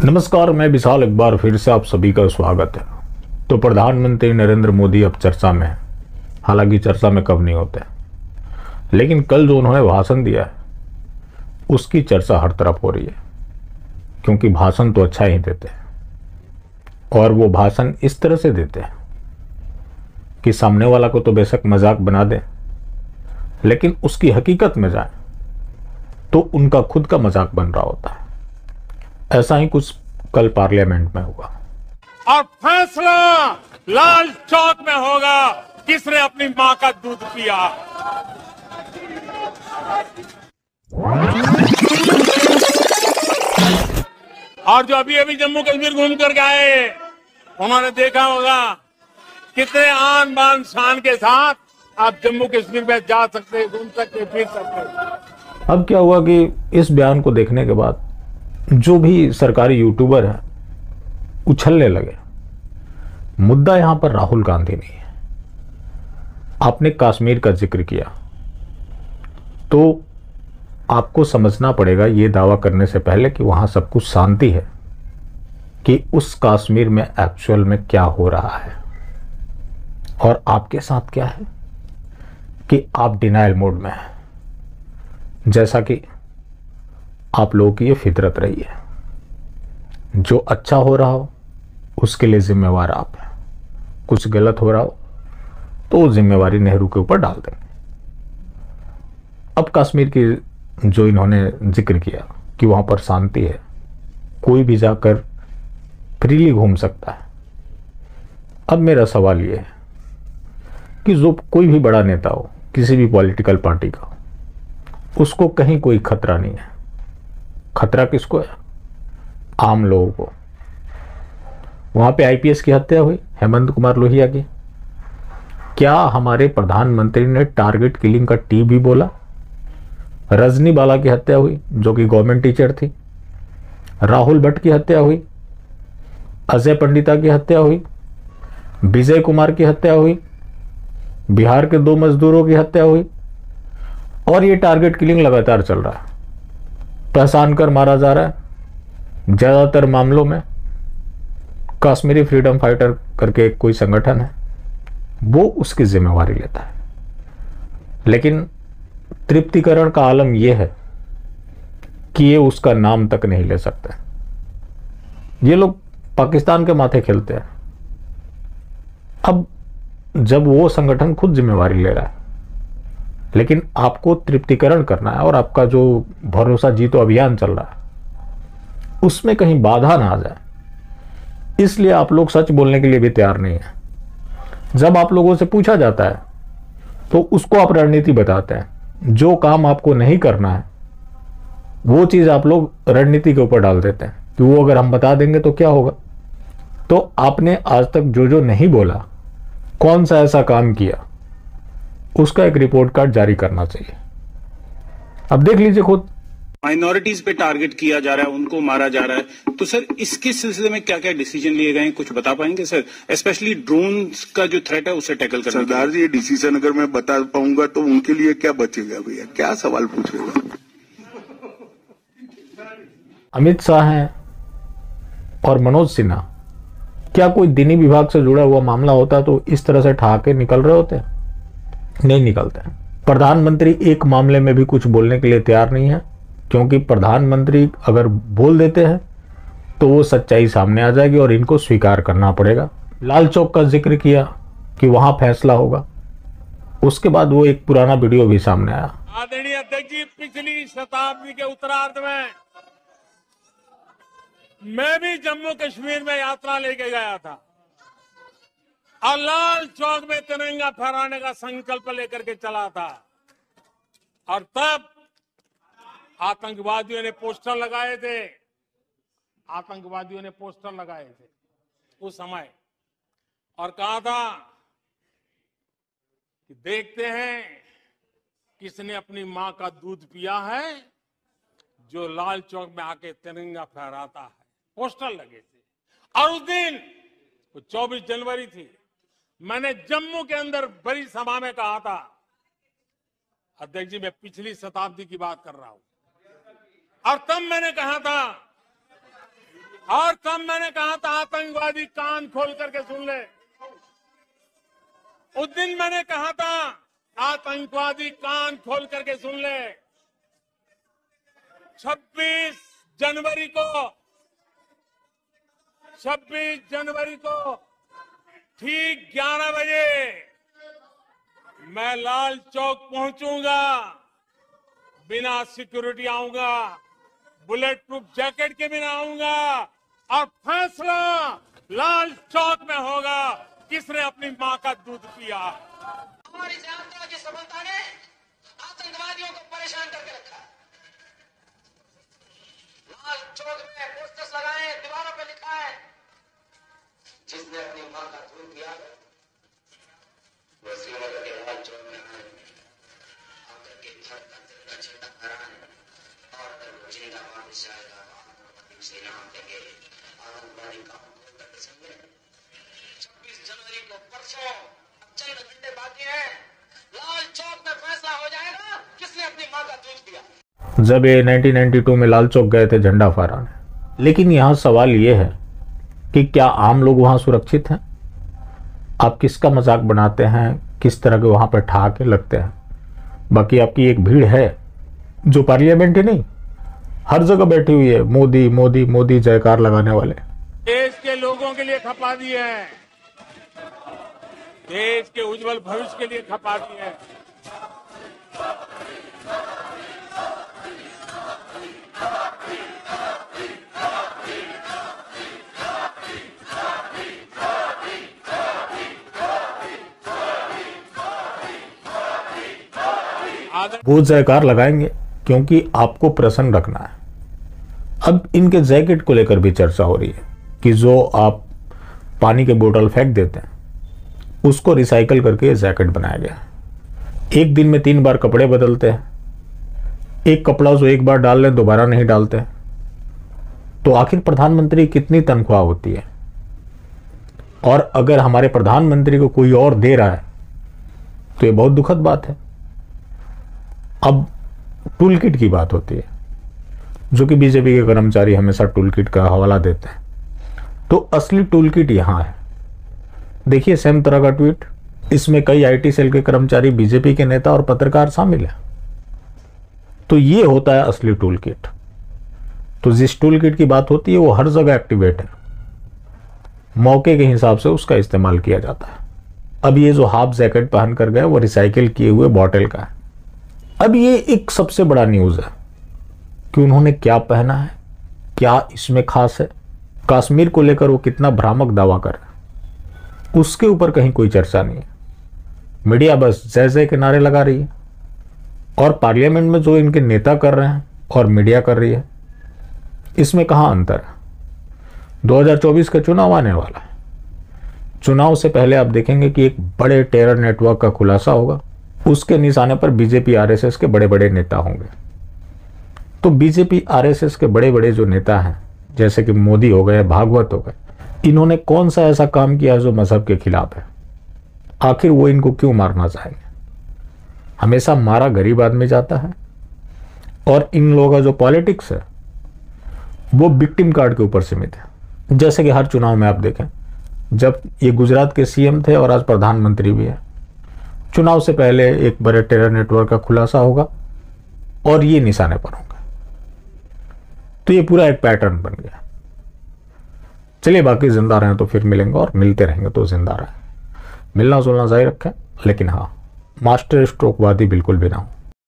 नमस्कार, मैं विशाल। एक बार फिर से आप सभी का स्वागत है। तो प्रधानमंत्री नरेंद्र मोदी अब चर्चा में है। हालांकि चर्चा में कब नहीं होते, लेकिन कल जो उन्होंने भाषण दिया है उसकी चर्चा हर तरफ हो रही है, क्योंकि भाषण तो अच्छा ही देते हैं और वो भाषण इस तरह से देते हैं कि सामने वाला को तो बेशक मजाक बना दे, लेकिन उसकी हकीकत में जाए तो उनका खुद का मजाक बन रहा होता है। ऐसा ही कुछ कल पार्लियामेंट में हुआ और फैसला लाल चौक में होगा किसने अपनी मां का दूध पिया। और जो अभी अभी जम्मू कश्मीर घूम कर गए उन्होंने देखा होगा कितने आन बान शान के साथ आप जम्मू कश्मीर में जा सकते, घूम सकते, फिर सकते। अब क्या हुआ कि इस बयान को देखने के बाद जो भी सरकारी यूट्यूबर है उछलने लगे। मुद्दा यहां पर राहुल गांधी नहीं है। आपने कश्मीर का जिक्र किया तो आपको समझना पड़ेगा ये दावा करने से पहले कि वहां सब कुछ शांति है, कि उस कश्मीर में एक्चुअल में क्या हो रहा है और आपके साथ क्या है, कि आप डिनायल मोड में हैं। जैसा कि आप लोगों की ये फितरत रही है। जो अच्छा हो रहा हो उसके लिए जिम्मेवार आप हैं, कुछ गलत हो रहा हो तो वो जिम्मेवारी नेहरू के ऊपर डाल देंगे। अब कश्मीर की जो इन्होंने जिक्र किया कि वहां पर शांति है, कोई भी जाकर फ्रीली घूम सकता है। अब मेरा सवाल ये है कि जो कोई भी बड़ा नेता हो किसी भी पॉलिटिकल पार्टी का, उसको कहीं कोई खतरा नहीं है। खतरा किसको है? आम लोगों को। वहां पे आईपीएस की हत्या हुई, हेमंत कुमार लोहिया की। क्या हमारे प्रधानमंत्री ने टारगेट किलिंग का टी भी बोला? रजनी बाला की हत्या हुई जो कि गवर्नमेंट टीचर थी। राहुल भट्ट की हत्या हुई, अजय पंडिता की हत्या हुई, विजय कुमार की हत्या हुई, बिहार के 2 मजदूरों की हत्या हुई, और ये टारगेट किलिंग लगातार चल रहा है। पहचान कर मारा जा रहा है। ज्यादातर मामलों में कश्मीरी फ्रीडम फाइटर करके कोई संगठन है, वो उसकी जिम्मेवारी लेता है। लेकिन तृप्तिकरण का आलम यह है कि ये उसका नाम तक नहीं ले सकते। ये लोग पाकिस्तान के माथे खेलते हैं। अब जब वो संगठन खुद जिम्मेवारी ले रहा है, लेकिन आपको तृप्तिकरण करना है और आपका जो भरोसा जीतो अभियान चल रहा है उसमें कहीं बाधा ना आ जाए, इसलिए आप लोग सच बोलने के लिए भी तैयार नहीं है। जब आप लोगों से पूछा जाता है तो उसको आप रणनीति बताते हैं। जो काम आपको नहीं करना है वो चीज आप लोग रणनीति के ऊपर डाल देते हैं कि वो अगर हम बता देंगे तो क्या होगा। तो आपने आज तक जो जो नहीं बोला, कौन सा ऐसा काम किया, उसका एक रिपोर्ट कार्ड जारी करना चाहिए। अब देख लीजिए खुद। माइनॉरिटीज पे टारगेट किया जा रहा है, उनको मारा जा रहा है, तो सर इसके सिलसिले में क्या क्या डिसीजन लिए गए हैं, कुछ बता पाएंगे सर? स्पेशली ड्रोन का जो थ्रेट है उसे टैकल करने। सरदार जी, ये डिसीजन अगर मैं बता पाऊंगा तो उनके लिए क्या बचेगा भैया? क्या सवाल पूछेगा? अमित शाह हैं और मनोज सिन्हा, क्या कोई दिनी विभाग से जुड़ा हुआ मामला होता तो इस तरह से ठहाके निकल रहे होते? नहीं निकलते। प्रधानमंत्री एक मामले में भी कुछ बोलने के लिए तैयार नहीं है, क्योंकि प्रधानमंत्री अगर बोल देते हैं तो वो सच्चाई सामने आ जाएगी और इनको स्वीकार करना पड़ेगा। लाल चौक का जिक्र किया कि वहां फैसला होगा, उसके बाद वो एक पुराना वीडियो भी सामने आया। आदरणीय अध्यक्ष जी, पिछली शताब्दी के उत्तरार्ध में मैं भी जम्मू कश्मीर में यात्रा लेके गया था और लाल चौक में तिरंगा फहराने का संकल्प लेकर के चला था। और तब आतंकवादियों ने पोस्टर लगाए थे, उस समय, और कहा था कि देखते हैं किसने अपनी मां का दूध पिया है, जो लाल चौक में आके तिरंगा फहराता है। पोस्टर लगे थे। और उस दिन 24 जनवरी थी, मैंने जम्मू के अंदर बड़ी सभा में कहा था, अध्यक्ष जी मैं पिछली शताब्दी की बात कर रहा हूं, और तब मैंने कहा था और तब मैंने कहा था आतंकवादी कान खोल करके सुन ले। उस दिन मैंने कहा था आतंकवादी कान खोल करके सुन ले। 26 जनवरी को ठीक 11 बजे मैं लाल चौक पहुंचूंगा, बिना सिक्योरिटी आऊंगा, बुलेट प्रूफ जैकेट के बिना आऊंगा और फैसला लाल चौक में होगा किसने अपनी मां का दूध पिया। हमारी यात्रा की सफलता ने आतंकवादियों को परेशान करके रखा। लाल चौक में पोस्टर्स लगाए, दीवारों पे लिखा है, जिसने अपनी मां का दूध पिया वो श्रीनगर के लाल चौक में आए, आकर के भारत का तिरंगा झंडा फहराए और अगर वो जिंदा वापस जाएगा आतंकवादी से इनाम देंगे, आतंकवादी का खोल करके सुनिए। 26 जनवरी को परसों चंद घंटे बाकी हैं, लाल चौक में फैसला हो जाएगा किसने अपनी मां का दूध पिया। जब ये 1992 में लाल चौक गए थे झंडा फहराने, लेकिन यहाँ सवाल ये है कि क्या आम लोग वहाँ सुरक्षित हैं? आप किसका मजाक बनाते हैं, किस तरह के वहाँ पर ठहाके लगते हैं? बाकी आपकी एक भीड़ है जो पार्लियामेंट ही नहीं हर जगह बैठी हुई है, मोदी मोदी मोदी जयकार लगाने वाले। देश के लोगों के लिए खपा दी है, देश के उज्जवल भविष्य के लिए खपा दी है। वो जयकार लगाएंगे क्योंकि आपको प्रसन्न रखना है। अब इनके जैकेट को लेकर भी चर्चा हो रही है कि जो आप पानी के बोतल फेंक देते हैं उसको रिसाइकल करके जैकेट बनाया गया। एक दिन में 3 बार कपड़े बदलते हैं, एक कपड़ा जो एक बार डाल लें दोबारा नहीं डालते। तो आखिर प्रधानमंत्री कितनी तनख्वाह होती है? और अगर हमारे प्रधानमंत्री को कोई और दे रहा है तो ये बहुत दुखद बात है। अब टूल किट की बात होती है, जो कि बीजेपी के कर्मचारी हमेशा टूल किट का हवाला देते हैं। तो असली टूल किट यहां है। देखिए सेम तरह का ट्वीट, इसमें कई आईटी सेल के कर्मचारी, बीजेपी के नेता और पत्रकार शामिल हैं। तो ये होता है असली टूल किट। तो जिस टूल किट की बात होती है वो हर जगह एक्टिवेट है, मौके के हिसाब से उसका इस्तेमाल किया जाता है। अब ये जो हाफ जैकेट पहन कर गए वो रिसाइकिल किए हुए बॉटल का है। अब ये एक सबसे बड़ा न्यूज है कि उन्होंने क्या पहना है, क्या इसमें खास है, कश्मीर को लेकर वो कितना भ्रामक दावा कर रहे हैं, उसके ऊपर कहीं कोई चर्चा नहीं है। मीडिया बस जय जय के नारे लगा रही है। और पार्लियामेंट में जो इनके नेता कर रहे हैं और मीडिया कर रही है, इसमें कहां अंतर है। 2024 का चुनाव आने वाला है। चुनाव से पहले आप देखेंगे कि एक बड़े टेरर नेटवर्क का खुलासा होगा, उसके निशाने पर बीजेपी आरएसएस के बड़े बड़े नेता होंगे। तो बीजेपी आरएसएस के बड़े बड़े जो नेता हैं, जैसे कि मोदी हो गए, भागवत हो गए, इन्होंने कौन सा ऐसा काम किया जो मजहब के खिलाफ है? आखिर वो इनको क्यों मारना चाहेंगे? हमेशा मारा गरीब आदमी जाता है। और इन लोगों का जो पॉलिटिक्स है वो विक्टिम कार्ड के ऊपर सीमित है। जैसे कि हर चुनाव में आप देखें, जब ये गुजरात के सीएम थे और आज प्रधानमंत्री भी है, चुनाव से पहले एक बड़े टेरर नेटवर्क का खुलासा होगा और ये निशाने पर होंगे। तो ये पूरा एक पैटर्न बन गया। चलिए, बाकी जिंदा रहें तो फिर मिलेंगे और मिलते रहेंगे तो जिंदा रहें। मिलना जुलना जारी रखें, लेकिन हाँ, मास्टर स्ट्रोकवादी बिल्कुल भी ना हो।